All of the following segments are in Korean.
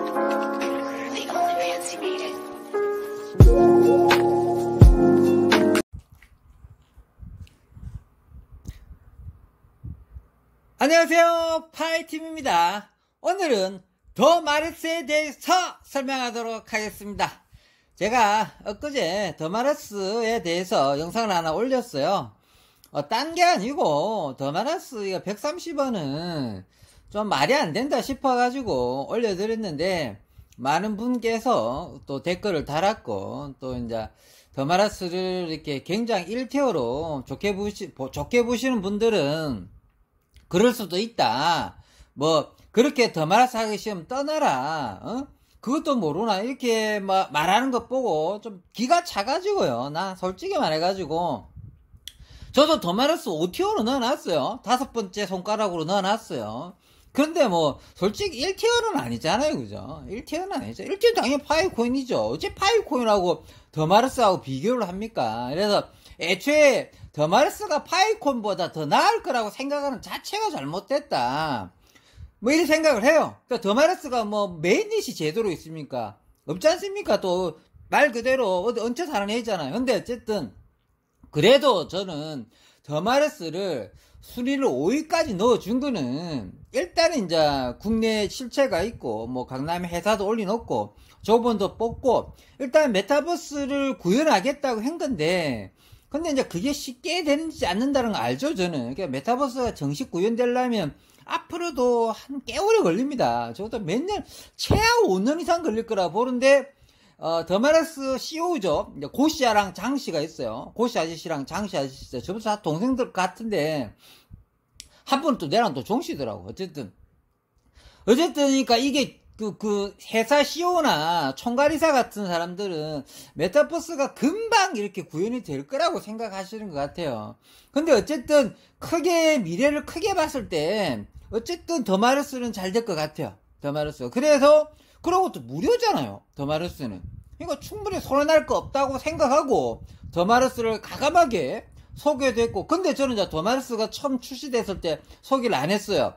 The only pants you needed. 안녕하세요, 파이팀입니다. 오늘은 더 마르스에 대해서 설명하도록 하겠습니다. 제가 엊그제 더 마르스에 대해서 영상을 하나 올렸어요. 딴 게 아니고 더 마르스 130원은 좀 말이 안 된다 싶어가지고 올려드렸는데, 많은 분께서 또 댓글을 달았고, 또 이제 더 마르스를 이렇게 굉장히 1티어로 좋게 보시는 분들은 그럴 수도 있다. 뭐 그렇게 더 마르스 하기 싫으면 떠나라. 그것도 모르나, 이렇게 말하는 것 보고 좀 기가 차가지고요. 나 솔직히 말해가지고 저도 더 마르스 5티어로 넣어놨어요. 5번째 손가락으로 넣어놨어요. 그런데 뭐 솔직히 1티어는 아니잖아요, 그죠? 1티어는 아니죠. 1티어는 당연히 파이코인이죠. 어째 파이코인하고 더 마르스하고 비교를 합니까? 그래서 애초에 더 마르스가 파이콘보다 더 나을 거라고 생각하는 자체가 잘못됐다, 뭐 이런 생각을 해요. 그러니까 더 마르스가 뭐 메인닛이 제대로 있습니까? 없지 않습니까? 또 말 그대로 어디 얹혀 사는 애잖아요. 근데 어쨌든 그래도 저는 더 마르스를 순위를 5위까지 넣어준 거는, 일단은 이제 국내 실체가 있고, 뭐 강남에 회사도 올려놓고 저번도 뽑고 일단 메타버스를 구현하겠다고 한 건데, 근데 이제 그게 쉽게 되지 않는다는 거 알죠, 저는. 그러니까 메타버스가 정식 구현되려면 앞으로도 한 꽤 오래 걸립니다. 적어도 몇 년, 최하 5년 이상 걸릴 거라 보는데, 더 마르스 CEO죠. 고씨랑 장씨가 있어요. 고씨 아저씨랑 장씨 아저씨. 저보다 다 동생들 같은데, 한 분은 또 내랑 또 종씨더라고. 어쨌든, 그러니까 이게 그 회사 CEO나 총괄이사 같은 사람들은 메타버스가 금방 이렇게 구현이 될 거라고 생각하시는 것 같아요. 근데 어쨌든 미래를 크게 봤을 때 어쨌든 더 마르스는 잘 될 것 같아요. 더 마르스가. 그래서 그러고 또 무료잖아요, 더 마르스는. 그러니까 충분히 손해날 거 없다고 생각하고 더 마르스를 과감하게 소개도 했고, 근데 저는 이제 더 마르스가 처음 출시됐을 때 소개를 안 했어요.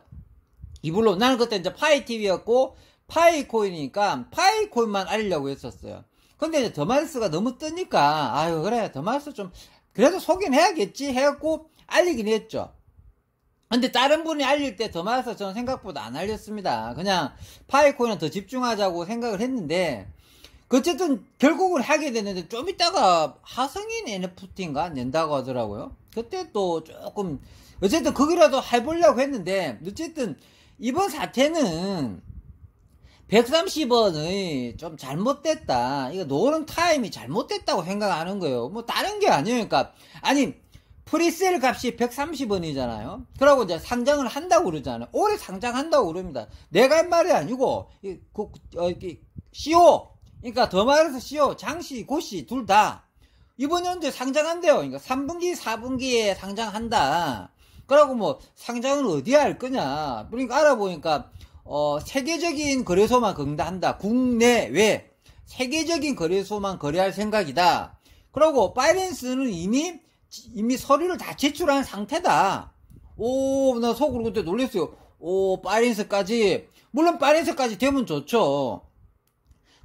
이불로. 나는 그때 이제 파이TV였고 파이코인이니까 파이코인만 알리려고 했었어요. 근데 이제 더 마르스가 너무 뜨니까, 아유 그래 더 마르스 좀 그래도 소개는 해야겠지 해갖고 알리긴 했죠. 근데 다른 분이 알릴 때 더 마르스 저는 생각보다 안 알렸습니다. 그냥 파이코인에 더 집중하자고 생각을 했는데, 어쨌든 결국은 하게 됐는데, 좀 이따가 하성인 NFT인가 낸다고 하더라고요. 그때 또 조금 어쨌든 거기라도 해보려고 했는데, 어쨌든 이번 사태는 130원의 좀 잘못됐다. 이거 노는 타임이 잘못됐다고 생각하는 거예요. 뭐 다른 게 아니에요. 그러니까 아니 프리세일 값이 130원이잖아요. 그러고 이제 상장을 한다고 그러잖아요. 올해 상장한다고 그럽니다. 내가 한 말이 아니고 CEO, 그러니까 더 마르스 CEO 장씨 고씨 둘 다 이번 연도에 상장한대요. 그러니까 3분기 4분기에 상장한다. 그러고 뭐 상장은 어디에 할 거냐. 그러니까 알아보니까 세계적인 거래소만 거래한다. 국내외 세계적인 거래소만 거래할 생각이다. 그리고 바이낸스는 이미 서류를 다 제출한 상태다. 나 속으로 그때 놀랐어요. 바이낸스까지. 물론 바이낸스까지 되면 좋죠.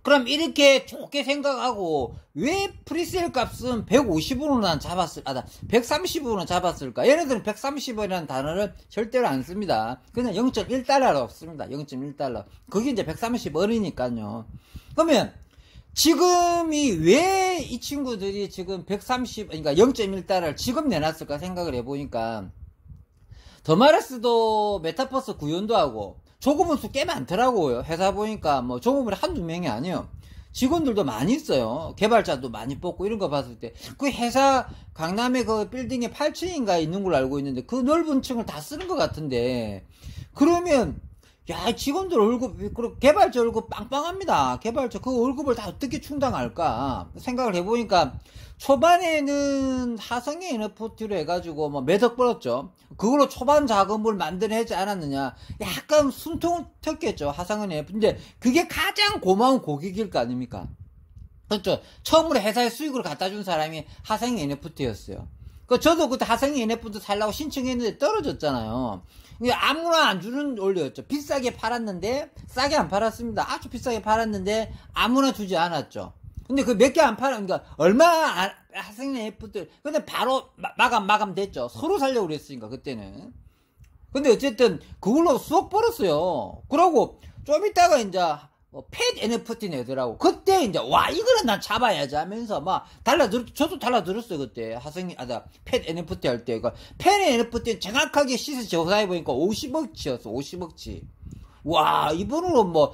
그럼 이렇게 좋게 생각하고 왜 프리세일 값은 150원으로 130원으로 잡았을까? 얘네들은 130원이라는 단어를 절대로 안 씁니다. 그냥 0.1달러로 씁니다. 0.1달러. 그게 이제 130원이니까요. 그러면 지금이 왜 이 친구들이 지금 그러니까 0.1달러를 지금 내놨을까 생각을 해보니까, 더 마르스도 메타버스 구현도 하고 조급원 수 꽤 많더라고요. 회사 보니까 뭐 조급원이 한두 명이 아니에요. 직원들도 많이 있어요. 개발자도 많이 뽑고 이런 거 봤을 때 그 회사 강남에 그 빌딩에 8층인가 있는 걸로 알고 있는데 그 넓은 층을 다 쓰는 것 같은데, 그러면 야 직원들 월급, 개발자 월급 빵빵합니다. 개발자 그 월급을 다 어떻게 충당할까 생각을 해보니까, 초반에는 하성의 NFT로 해가지고 뭐 매덕 벌었죠. 그걸로 초반 자금을 만들어내지 않았느냐. 약간 숨통 텄겠죠, 하성의 NFT. 근데 그게 가장 고마운 고객일 거 아닙니까? 그렇죠. 처음으로 회사에 수익을 갖다 준 사람이 하성의 NFT였어요. 저도 그때 하성이 NF도 살라고 신청했는데 떨어졌잖아요. 아무나 안 주는 원리였죠. 비싸게 팔았는데, 싸게 안 팔았습니다. 아주 비싸게 팔았는데, 아무나 주지 않았죠. 근데 그 몇 개 안 팔아, 그러니까, 하성이 NF들, 근데 바로 마감 됐죠. 서로 살려고 그랬으니까, 그때는. 근데 어쨌든, 그걸로 수억 벌었어요. 그러고, 좀 이따가 이제, 펫 NFT 내더라고. 그때 이제, 와, 이거는 난 잡아야지 하면서, 저도 달라들었어요, 그때. 펫 NFT 할 때. 펫 NFT 정확하게 시세 조사해보니까 50억치였어, 50억치. 와, 이번으로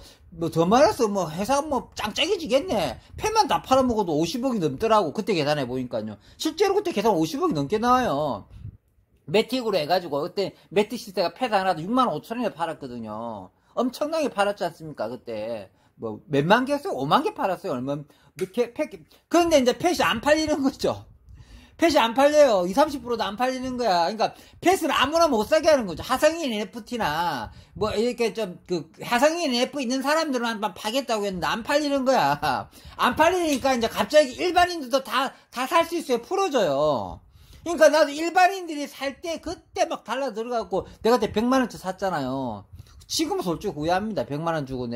더 말해서 회사 짱짱해지겠네. 펫만 다 팔아먹어도 50억이 넘더라고. 그때 계산해보니까요. 실제로 그때 계산 50억이 넘게 나와요. 매틱으로 해가지고, 그때 매틱 시세가 펫 하나도 65,000원에 팔았거든요. 엄청나게 팔았지 않습니까, 그때. 몇만 개 했어요? 5만 개 팔았어요, 얼마, 그런데 이제 펫이 안 팔리는 거죠. 펫이 안 팔려요. 20, 30%도 안 팔리는 거야. 그러니까, 펫을 아무나 못 사게 하는 거죠. 하성인 NFT나, 이렇게 하성인 NFT 있는 사람들은 한번 파겠다고 했는데, 안 팔리는 거야. 안 팔리니까 이제 갑자기 일반인들도 다 살 수 있어요. 풀어줘요. 그러니까 나도 일반인들이 살 때, 그때 달라 들어가고, 내가 그때 100만원치 샀잖아요. 지금 솔직히 후회합니다. 100만원 주고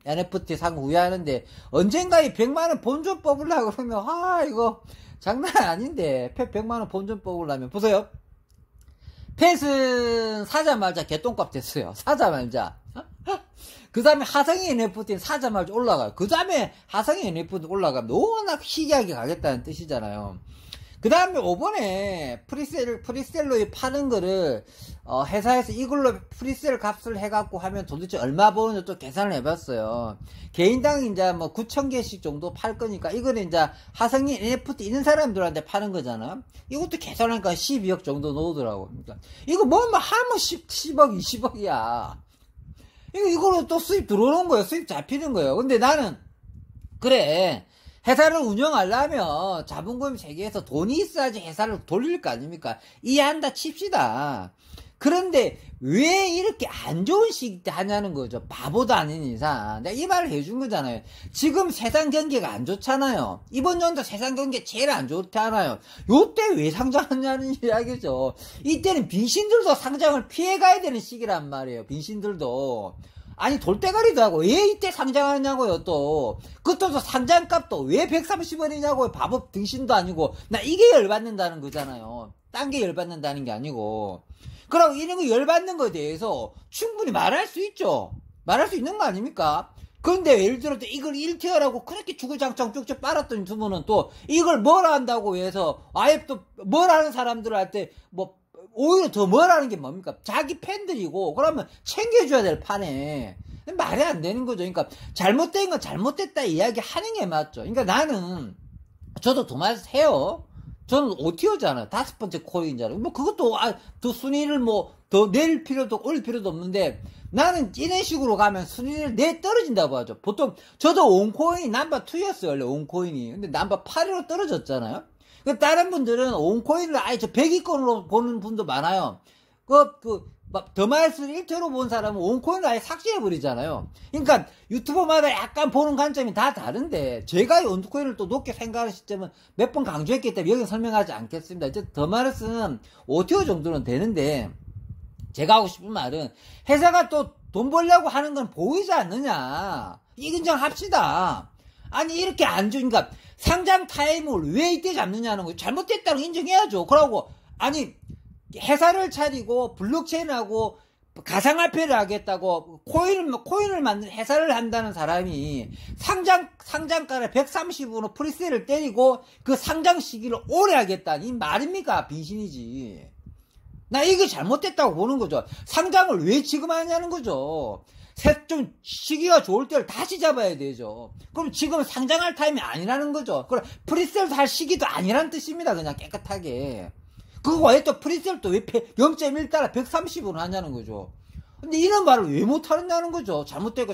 NFT 산 거 후회하는데, 언젠가 이 100만원 본전 뽑으려고 그러면, 이거, 장난 아닌데. 펫 100만원 본전 뽑으려면. 보세요. 펫은 사자마자 개똥값 됐어요. 사자마자. 그 다음에 하성이 NFT는 사자마자 올라가요. 그 다음에 하성이 NFT 올라가면 워낙 희귀하게 가겠다는 뜻이잖아요. 그 다음에 이번에 프리셀로 파는 거를 회사에서 이걸로 프리셀 값을 해갖고 하면 도대체 얼마 버는지 또 계산을 해봤어요. 개인당 이제 9,000개씩 정도 팔 거니까 이거는 이제 하성이 NFT 있는 사람들한테 파는 거잖아. 이것도 계산하니까 12억 정도 나오더라고. 그러니까 이거 하면 10억 20억이야. 이거로 또 수입 들어오는 거예요. 수입 잡히는 거예요. 근데 나는 그래, 회사를 운영하려면 자본금 세계에서 돈이 있어야지 회사를 돌릴 거 아닙니까? 이해한다 칩시다. 그런데 왜 이렇게 안 좋은 시기 때 하냐는 거죠. 바보도 아닌 이상. 내가 이 말을 해준 거잖아요. 지금 세상 경기가 안 좋잖아요. 이번 연도 세상 경기 제일 안 좋잖아요. 요때 왜 상장하냐는 이야기죠. 이때는 빈신들도 상장을 피해가야 되는 시기란 말이에요. 빈신들도. 아니 돌대가리도 하고 왜 이때 상장하냐고요. 또 그것도 상장값도 왜 130원이냐고요. 바보 등신도 아니고. 나 이게 열받는다는 거잖아요. 딴 게 열받는다는 게 아니고. 그럼 이런 거 열받는 거에 대해서 충분히 말할 수 있죠. 말할 수 있는 거 아닙니까? 그런데 예를 들어 또 이걸 1티어라고 그렇게 주구장창 쭉쭉 빨았던 주문은 또 이걸 뭐라 한다고 해서 아예 또 뭘 하는 사람들한테 오히려 더 뭐라는 게 뭡니까? 자기 팬들이고, 그러면 챙겨줘야 될 판에. 말이 안 되는 거죠. 그러니까, 잘못된 건 잘못됐다 이야기 하는 게 맞죠. 그러니까 나는, 저도 도마에서 해요. 저는 5티어잖아요. 5번째 코인이잖아요. 그것도, 더 순위를 더 내릴 필요도, 올릴 필요도 없는데, 나는 이런 식으로 가면 순위를 떨어진다고 하죠. 보통, 저도 온코인이 넘버2였어요. 원래 온코인이. 근데 넘버8으로 떨어졌잖아요. 다른 분들은 온코인을 아예 100위권으로 보는 분도 많아요. 더마이스를 1티어로 본 사람은 온코인을 아예 삭제해버리잖아요. 그러니까 유튜버마다 약간 보는 관점이 다 다른데, 제가 이 온코인을 또 높게 생각하는 시점은 몇 번 강조했기 때문에 여기 설명하지 않겠습니다. 이제 더마이스는 5티어 정도는 되는데, 제가 하고 싶은 말은, 회사가 또 돈 벌려고 하는 건 보이지 않느냐. 인정합시다. 아니, 이렇게 안 좋으니까, 상장 타임을 왜 이때 잡느냐는 거 잘못됐다고 인정해야죠. 그러고, 아니, 회사를 차리고, 블록체인하고, 가상화폐를 하겠다고, 코인을 만든 회사를 한다는 사람이, 상장가를 130으로 프리세일을 때리고, 그 상장 시기를 오래 하겠다니, 이 말입니까? 빙신이지. 나 이게 잘못됐다고 보는 거죠. 상장을 왜 지금 하냐는 거죠. 좀 시기가 좋을 때를 다시 잡아야 되죠. 그럼 지금 상장할 타임이 아니라는 거죠. 그럼 프리셀 할 시기도 아니라는 뜻입니다. 그냥 깨끗하게. 그거 왜 또 프리셀 또 왜 0.1달러 130으로 하냐는 거죠. 근데 이런 말을 왜 못하느냐는 거죠. 잘못된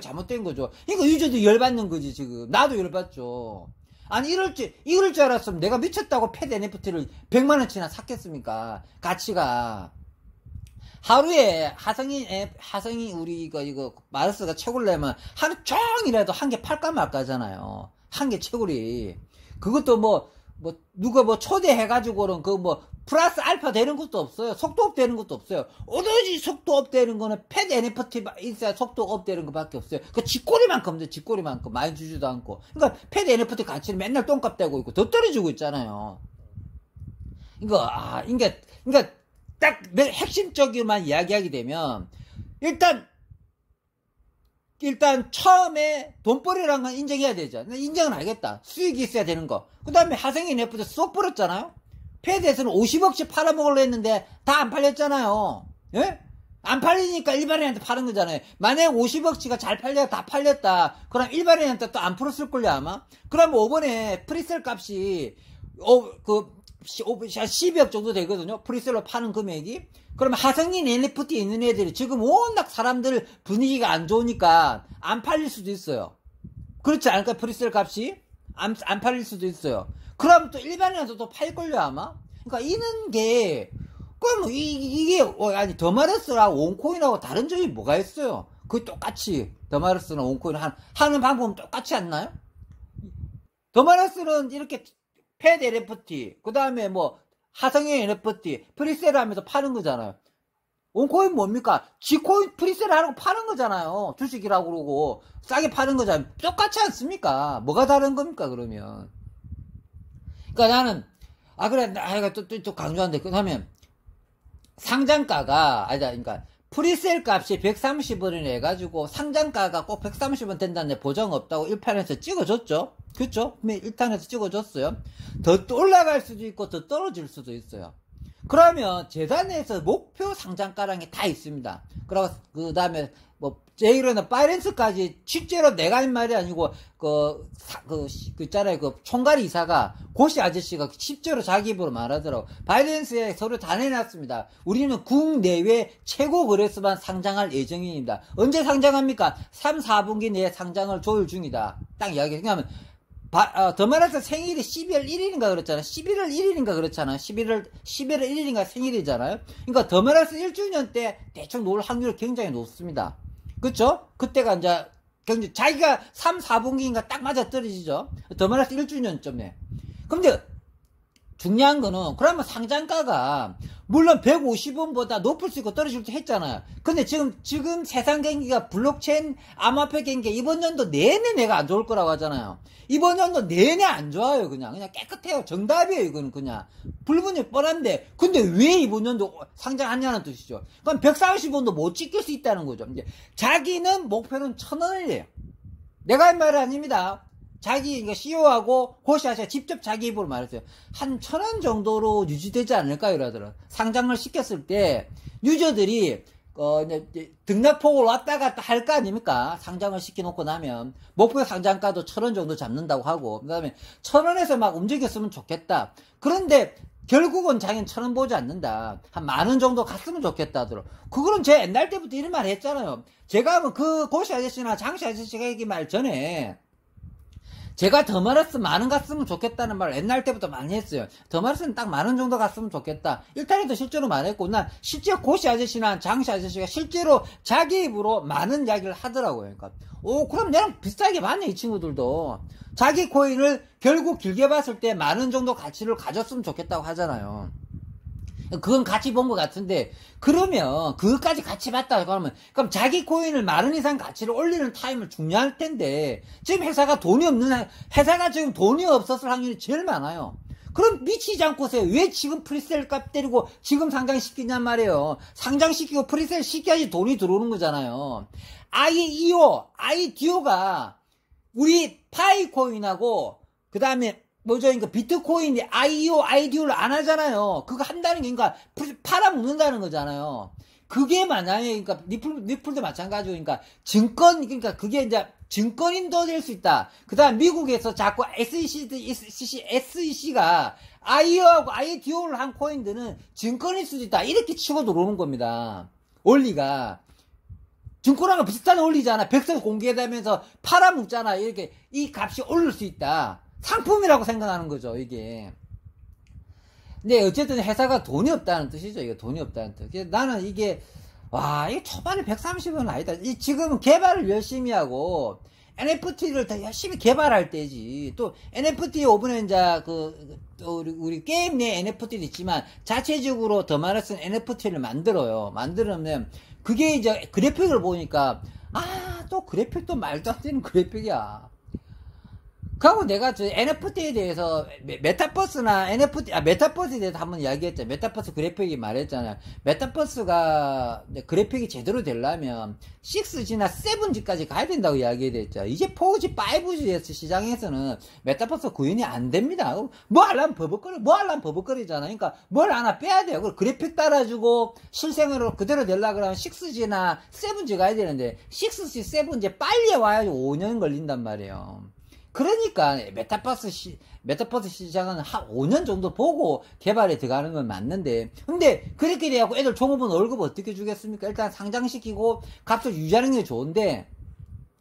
거죠. 그러니까 유저도 열받는 거지 지금. 나도 열받죠. 아니 이럴 줄 알았으면 내가 미쳤다고 펫 NFT를 100만원치나 샀겠습니까? 가치가. 하루에 하성이 우리 이거 마르스가 채굴려면 하루 종일이라도 한 개 팔까 말까잖아요. 한 개 채굴이. 그것도 누가 초대해가지고는 플러스 알파 되는 것도 없어요. 속도업 되는 것도 없어요. 오로지 속도업 되는 거는 팻 NFT 있어야 속도업 되는 것밖에 없어요. 그 쥐꼬리만큼 돼, 쥐꼬리만큼. 많이 주지도 않고. 그러니까 팻 NFT 가치는 맨날 똥값 되고 있고, 더 떨어지고 있잖아요. 그러니까, 딱, 핵심적으로만 이야기하게 되면, 일단 처음에 돈벌이라는 건 인정해야 되죠. 인정은 알겠다. 수익이 있어야 되는 거. 그 다음에 하성이 NFT 쏙 벌었잖아요. 패드에서는 50억씩 팔아먹으려 했는데 다 안 팔렸잖아요. 예? 안 팔리니까 일반인한테 파는 거잖아요. 만약에 50억치가 잘 다 팔렸다. 그럼 일반인한테 또 안 풀었을걸요, 아마? 그럼 이번에 프리셀 값이, 12억 정도 되거든요. 프리셀로 파는 금액이. 그러면 하성인 NFT 있는 애들이 지금 워낙 사람들 분위기가 안 좋으니까 안 팔릴 수도 있어요. 그렇지 않을까? 프리셀 값이? 안 팔릴 수도 있어요. 그럼 또 일반인한테도 팔걸요, 아마? 그러니까 이런 게, 그럼 이게, 더마르스랑 원코인하고 다른 점이 뭐가 있어요? 그게 똑같이, 더마르스랑 원코인 하는 방법은 똑같지 않나요? 더마르스는 이렇게 팻 NFT, 그 다음에 하성의 NFT, 프리셀 하면서 파는 거잖아요. 원코인 뭡니까? G코인 프리셀 하라고 파는 거잖아요. 주식이라고 그러고, 싸게 파는 거잖아요. 똑같지 않습니까? 뭐가 다른 겁니까, 그러면? 그러니까 나는, 그래, 내가 또 강조한데, 그 다음에, 상장가가, 그러니까, 프리셀 값이 130원이라 해가지고, 상장가가 꼭 130원 된다는 보장 없다고 1탄에서 찍어줬죠? 그쵸? 1탄에서 찍어줬어요. 더 올라갈 수도 있고, 더 떨어질 수도 있어요. 그러면, 재단에서 목표 상장가량이 다 있습니다. 그 다음에, 제이로는 바이낸스까지 실제로 내가 한 말이 아니고, 있잖아요. 총괄 이사가, 고시 아저씨가 실제로 자기 입으로 말하더라고. 바이낸스에 서류 다 내놨습니다. 우리는 국내외 최고 거래소만 상장할 예정입니다. 언제 상장합니까? 3, 4분기 내에 상장을 조율 중이다. 딱 이야기. 왜냐하면, 더마르스 생일이 12월 1일인가 그렇잖아요. 11월 1일인가 그렇잖아요. 11월 1일인가 생일이잖아요. 그러니까 더마르스 1주년 때 대충 놓을 확률이 굉장히 높습니다. 그쵸? 그때가 이제, 굉장히 자기가 3, 4분기인가 딱 맞아 떨어지죠? 더마르스 1주년쯤에. 근데, 중요한 거는, 그러면 상장가가, 물론 150원보다 높을 수 있고 떨어질 수 했잖아요. 근데 지금 세상 경기가 블록체인 암호화폐 경기 이번 연도 내내 내가 안 좋을 거라고 하잖아요. 이번 연도 내내 안 좋아요, 그냥 깨끗해요. 정답이에요, 이거는 그냥. 불분이 뻔한데, 근데 왜 이번 연도 상장하냐는 뜻이죠. 그럼 130원도 못 지킬 수 있다는 거죠. 이제 자기는 목표는 1,000원이래요. 내가 한 말은 아닙니다. 자기 CEO하고 고시아씨가 직접 자기 입으로 말했어요. 한 1,000원 정도로 유지되지 않을까 이러더라고요. 상장을 시켰을 때 유저들이 등락폭을 왔다 갔다 할 거 아닙니까? 상장을 시켜놓고 나면 목표 상장가도 1,000원 정도 잡는다고 하고 그 다음에 1,000원에서 막 움직였으면 좋겠다. 그런데 결국은 자기는 1,000원 보지 않는다. 한 10,000원 정도 갔으면 좋겠다 하더라고. 그거는 제 옛날 때부터 이런 말 했잖아요. 제가 그 고시 아저씨나 장시 아저씨가 얘기 말 전에 제가 더마르스 10,000원 갔으면 좋겠다는 말을 옛날 때부터 많이 했어요. 더마르스는 딱 10,000원 정도 갔으면 좋겠다. 1탄에도 실제로 말했고, 난 실제 고시 아저씨나 장시 아저씨가 실제로 자기 입으로 많은 이야기를 하더라고요. 그러니까, 그럼 얘랑 비슷하게 봤네, 이 친구들도. 자기 코인을 결국 길게 봤을 때 10,000원 정도 가치를 가졌으면 좋겠다고 하잖아요. 그건 같이 본 것 같은데, 그러면, 그것까지 같이 봤다, 그러면, 그럼 자기 코인을 10,000원 이상 가치를 올리는 타임을 중요할 텐데, 지금 회사가 지금 돈이 없었을 확률이 제일 많아요. 그럼 미치지 않고서 왜 지금 프리셀 값 때리고 지금 상장시키냔 말이에요. 상장시키고 프리셀 시켜야지 돈이 들어오는 거잖아요. IDO가, 우리 파이코인하고, 그 다음에, 그러니까 비트코인이 IDO를 안 하잖아요. 그거 한다는 게, 그러니까, 팔아먹는다는 거잖아요. 그게 만약에, 그러니까, 리플도 마찬가지고, 그러니까, 그러니까, 그게 이제, 증권인도 될 수 있다. 그 다음, 미국에서 자꾸 SEC가 IO하고 IDO를 한 코인들은 증권일 수도 있다. 이렇게 치고 들어오는 겁니다. 원리가. 증권하고 비슷한 원리잖아. 백서 공개되면서 팔아먹잖아. 이렇게, 이 값이 오를 수 있다. 상품이라고 생각하는 거죠, 이게. 근데 어쨌든 회사가 돈이 없다는 뜻이죠, 이게 돈이 없다는 뜻. 나는 이게, 이게 초반에 130원 아니다. 지금 개발을 열심히 하고, NFT를 더 열심히 개발할 때지. 또 NFT 오븐에 이제 또 우리 게임 내 NFT도 있지만 자체적으로 더마레스는 NFT를 만들어요. 만들면 그게 이제 그래픽을 보니까 또 그래픽도 말도 안 되는 그래픽이야. 그리고 내가 저 NFT에 대해서 메타버스나 메타버스에 대해서 한번 이야기했죠. 메타버스 그래픽이 말했잖아요. 메타버스가 그래픽이 제대로 되려면 6G나 7G까지 가야 된다고 이야기했죠. 이제 4G, 5G 시장에서는 메타버스 구현이 안 됩니다. 뭐 하려면 버벅거리잖아. 그러니까 뭘 하나 빼야 돼요. 그래픽 따라주고 실생으로 그대로 되려고 그러면 6G나 7G 가야 되는데 6G, 7G 빨리 와야지 5년 걸린단 말이에요. 그러니까 메타버스 시장은 한 5년 정도 보고 개발에 들어가는 건 맞는데, 근데 그렇게 돼갖고 애들 종업원 월급 어떻게 주겠습니까? 일단 상장시키고 값을 유지하는 게 좋은데,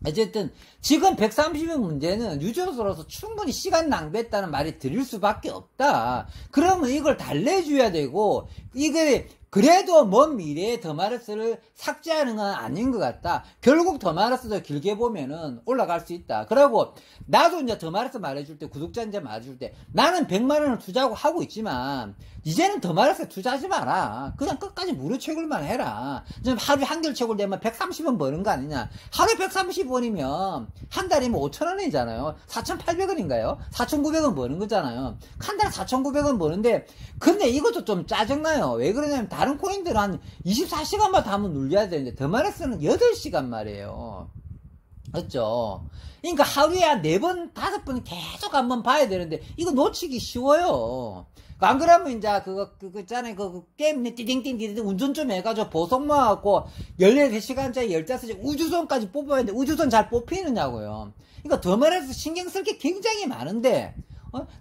어쨌든 지금 130의 문제는 유저로서 충분히 시간 낭비했다는 말이 들릴 수밖에 없다. 그러면 이걸 달래줘야 되고, 이게 그래도 먼 미래에 더마르스를 삭제하는 건 아닌 것 같다. 결국 더마르스도 길게 보면은 올라갈 수 있다. 그리고 나도 이제 더마르스 말해줄 때, 구독자한테 말해줄 때, 나는 100만원을 투자하고 하고 있지만 이제는 더마르스에 투자하지 마라. 그냥 끝까지 무료 채굴만 해라. 지금 하루에 한결 채굴되면 130원 버는 거 아니냐. 하루에 130원이면 한 달이면 5,000원이잖아요 4,800원인가요? 4,900원 버는 거잖아요. 한 달에 4,900원 버는데, 근데 이것도 좀 짜증나요. 왜 그러냐면 다른 코인들은 한 24시간마다 한번 눌려야 되는데 더마레스는 8시간 말이에요. 맞죠? 그러니까 하루에 한 4번, 5번 계속 한번 봐야 되는데 이거 놓치기 쉬워요. 안 그러면 이제 그거 있잖아요. 그 게임 띠딩띠딩 운전 좀 해가지고 보석 모아갖고 14시간짜리 15시간 우주선까지 뽑아야 되는데 우주선 잘 뽑히느냐고요. 그러니까 더마레스 신경 쓸 게 굉장히 많은데,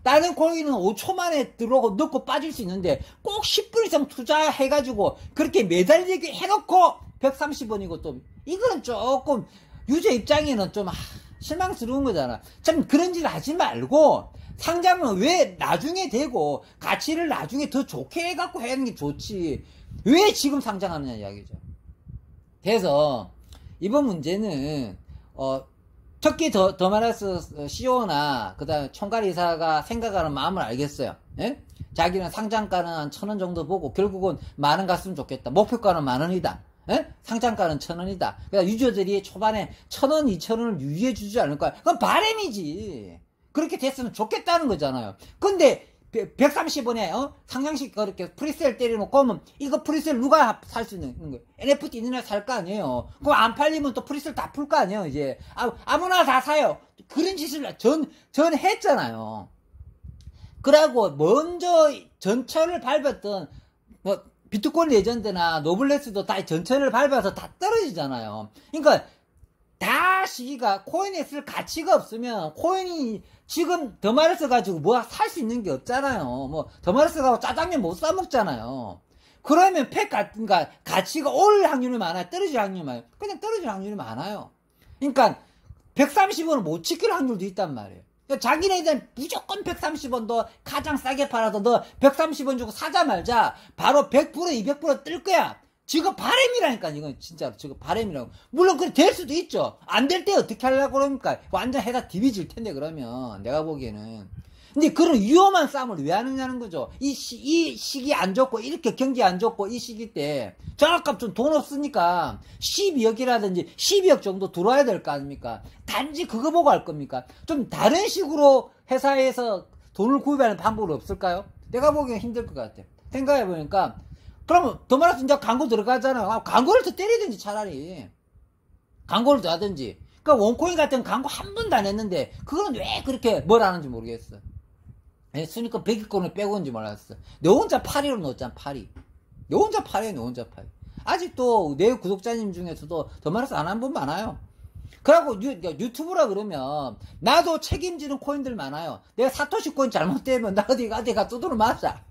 다른 코인은 5초 만에 들어오고 넣고 빠질 수 있는데 꼭 10분 이상 투자해가지고 그렇게 매달리게 해놓고 130원이고 또 이거는 조금 유저 입장에는 좀 실망스러운 거잖아. 참 그런 짓 하지 말고 상장은 왜 나중에 되고 가치를 나중에 더 좋게 해갖고 하는 게 좋지. 왜 지금 상장하느냐 이야기죠. 그래서 이번 문제는 특히 더마레스 CEO나 그다음에 총괄이사가 생각하는 마음을 알겠어요. 예? 자기는 상장가는 한 1,000원 정도 보고 결국은 10,000원 갔으면 좋겠다. 목표가는 10,000원이다. 예? 상장가는 1,000원이다. 그러니까 유저들이 초반에 1,000원, 2,000원을 유지해주지 않을 거야. 그건 바람이지. 그렇게 됐으면 좋겠다는 거잖아요. 근데 130원에 상장식 그렇게 프리셀 때려놓고 하면 이거 프리셀 누가 살 수 있는 거예요? NFT 있는 애 살 거 아니에요. 그럼 안 팔리면 또 프리셀 다 풀 거 아니에요. 이제 아무나 다 사요. 그런 짓을 전 했잖아요. 그러고 먼저 전철을 밟았던 뭐 비트코인 레전드나 노블레스도 다 전철을 밟아서 다 떨어지잖아요. 그러니까 다 시기가 코인에 쓸 가치가 없으면 코인이 지금 더마레스 가지고 뭐 살 수 있는 게 없잖아요. 뭐 더마레스 가지고 짜장면 못 사 먹잖아요. 그러면 팩 같은 거 가치가 오를 확률이 많아요? 떨어질 확률이 많아요? 그냥 떨어질 확률이 많아요. 그러니까 130원을 못 지킬 확률도 있단 말이에요. 그러니까 자기네들은 무조건 130원 더 가장 싸게 팔아서 너 130원 주고 사자 말자 바로 100% 200% 뜰 거야. 지금 바램이라니까. 이건 진짜로 지금 바램이라고. 물론 그래 될 수도 있죠. 안 될 때 어떻게 하려고 그럽니까? 완전 해다 디비질 텐데 그러면 내가 보기에는. 근데 그런 위험한 싸움을 왜 하느냐는 거죠. 이 시기 안 좋고 이렇게 경기 안 좋고 이 시기 때 저값 좀 돈 없으니까 12억이라든지 12억 정도 들어와야 될 거 아닙니까? 단지 그거 보고 할 겁니까? 좀 다른 식으로 회사에서 돈을 구입하는 방법은 없을까요? 내가 보기엔 힘들 것 같아. 생각해보니까 그러면 더마레스 이제 광고 들어가잖아요. 광고를 더 때리든지 차라리. 광고를 더 하든지. 그러니까 원코인 같은 광고 한 번도 안 했는데 그거는 왜 그렇게 뭘 하는지 모르겠어. 순위권 100위권을 빼고인지 몰랐어. 너 혼자 8위로 넣었잖아. 8위. 너 혼자 8위야. 너 혼자 8위. 아직도 내 구독자님 중에서도 더마레스 안 한 분 많아요. 그래갖고 유튜브라 그러면 나도 책임지는 코인들 많아요. 내가 사토시 코인 잘못되면 나 어디가 두드러 맞아.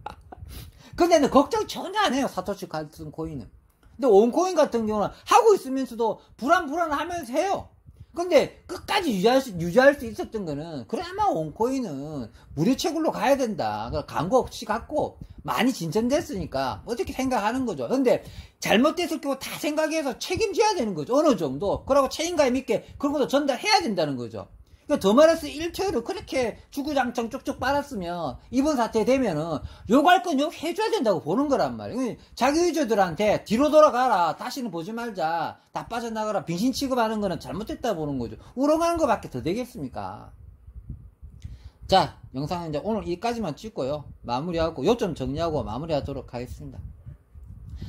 근데 걱정 전혀 안 해요. 사토시 같은 코인은. 근데 원코인 같은 경우는 하고 있으면서도 불안하면서 해요. 근데 끝까지 유지할 수 있었던 거는, 그래야만 원코인은 무료 채굴로 가야 된다. 광고 없이 갖고 많이 진전됐으니까 어떻게 생각하는 거죠. 근데 잘못됐을 경우 다 생각해서 책임져야 되는 거죠. 어느 정도. 그러고 책임감 있게 그런 것도 전달해야 된다는 거죠. 그러니까 더마러스 1초를 그렇게 주구장창 쭉쭉 빨았으면 이번 사태 되면은 욕할 건 욕 해줘야 된다고 보는 거란 말이에요. 자기 유저들한테 뒤로 돌아가라, 다시는 보지 말자, 다 빠져나가라, 빙신 취급하는 거는 잘못됐다 보는 거죠. 우롱하는 거밖에 더 되겠습니까? 자, 영상은 이제 오늘 여기까지만 찍고요, 마무리하고 요점 정리하고 마무리하도록 하겠습니다.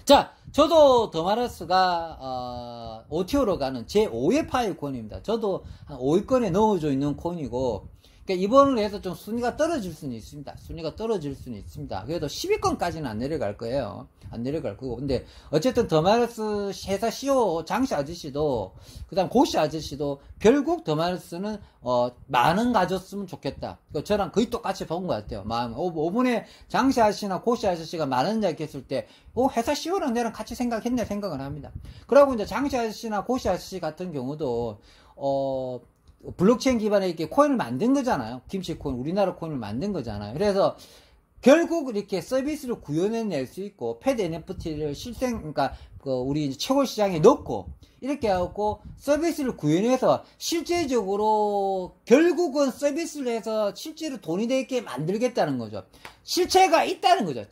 자, 저도 더마러스가 OTO로 가는 제5의 파일 코인입니다. 저도 한 5위권에 넣어져 있는 코인이고, 그러니까 이번을 해서 좀 순위가 떨어질 수는 있습니다. 순위가 떨어질 수는 있습니다. 그래도 10위권까지는 안 내려갈 거예요. 안 내려갈 거고. 근데 어쨌든 더마러스 회사 CEO 장씨 아저씨도, 그 다음 고씨 아저씨도 결국 더마러스는 많은 가졌으면 좋겠다. 저랑 거의 똑같이 본 것 같아요. 마음. 5분에 장씨 아저씨나 고씨 아저씨가 많은 이야기 했을 때, 회사 CEO랑 나랑 같이 생각했네 생각을 합니다. 그러고 이제 장씨 아저씨나 고씨 아저씨 같은 경우도 블록체인 기반의 이렇게 코인을 만든 거잖아요. 김치 코인, 우리나라 코인을 만든 거잖아요. 그래서 결국 이렇게 서비스를 구현해낼 수 있고, 패드 NFT를 그러니까 우리 채굴 시장에 넣고, 이렇게 하고 서비스를 구현해서 실제적으로 결국은 서비스를 해서 실제로 돈이 되게 만들겠다는 거죠. 실체가 있다는 거죠.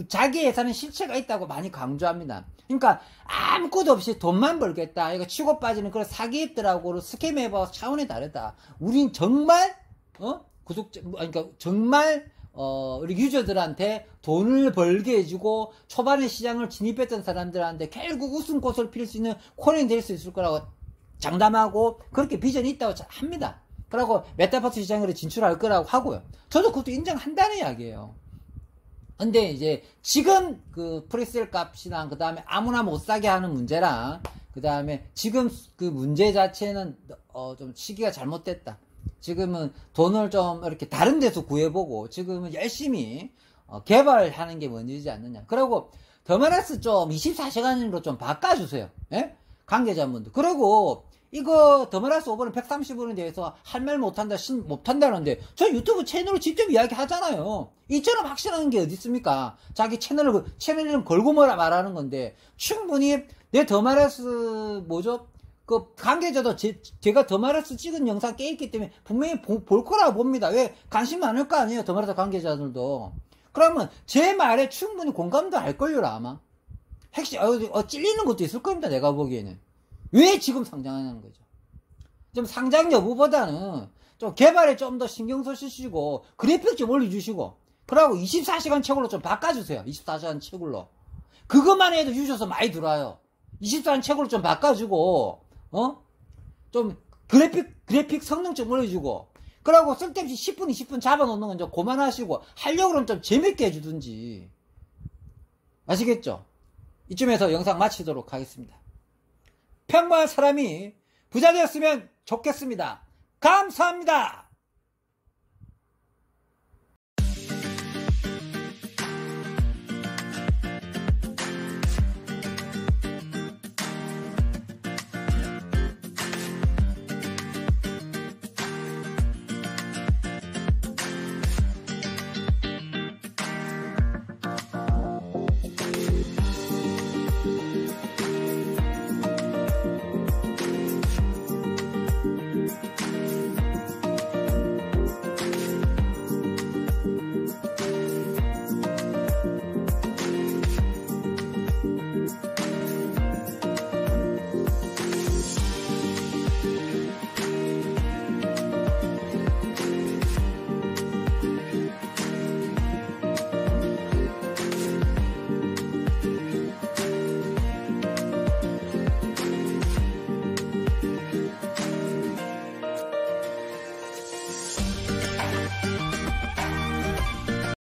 자기 회사는 실체가 있다고 많이 강조합니다. 그러니까 아무것도 없이 돈만 벌겠다, 이거 치고 빠지는 그런 사기업들하고는 스캠 해봐 차원이 다르다. 우린 정말 그러니까 정말 우리 유저들한테 돈을 벌게 해주고 초반에 시장을 진입했던 사람들한테 결국 웃음꽃을 필 수 있는 코인이 될 수 있을 거라고 장담하고, 그렇게 비전이 있다고 합니다. 그러고 메타버스 시장으로 진출할 거라고 하고요. 저도 그것도 인정한다는 이야기예요. 근데 이제 지금 그 프리셀 값이랑 그 다음에 아무나 못 사게 하는 문제랑 그 다음에 지금 그 문제 자체는 좀 시기가 잘못됐다. 지금은 돈을 좀 이렇게 다른 데서 구해보고 지금은 열심히 개발하는 게 먼저지 않느냐. 그리고 더마러스 좀 24시간으로 좀 바꿔주세요. 예? 관계자분들. 그리고 이거 더마러스 5번은 130원에 대해서 할 말 못한다는데 저 유튜브 채널을 직접 이야기하잖아요. 이처럼 확실한 게 어디 있습니까? 자기 채널 이름 걸고 말하는 건데, 충분히 내 더마러스 그 관계자도 제가 더마러스 찍은 영상 깨있기 때문에 분명히 볼 거라고 봅니다. 왜? 관심 많을 거 아니에요, 더마러스 관계자들도. 그러면 제 말에 충분히 공감도 할걸요, 아마. 핵심 찔리는 것도 있을 겁니다, 내가 보기에는. 왜 지금 상장하냐는 거죠. 좀 상장 여부보다는 좀 개발에 좀 더 신경 쓰시고 그래픽 좀 올려주시고, 그러고 24시간 채굴로 좀 바꿔주세요. 24시간 채굴로. 그것만 해도 유저수 많이 들어와요. 24시간 채굴로 좀 바꿔주고, 좀 그래픽 성능 좀 올려주고, 그러고 쓸데없이 10분 20분 잡아놓는 건 좀 그만하시고, 하려고 그러면 좀 재밌게 해주든지. 아시겠죠? 이쯤에서 영상 마치도록 하겠습니다. 평범한 사람이 부자 되었으면 좋겠습니다. 감사합니다.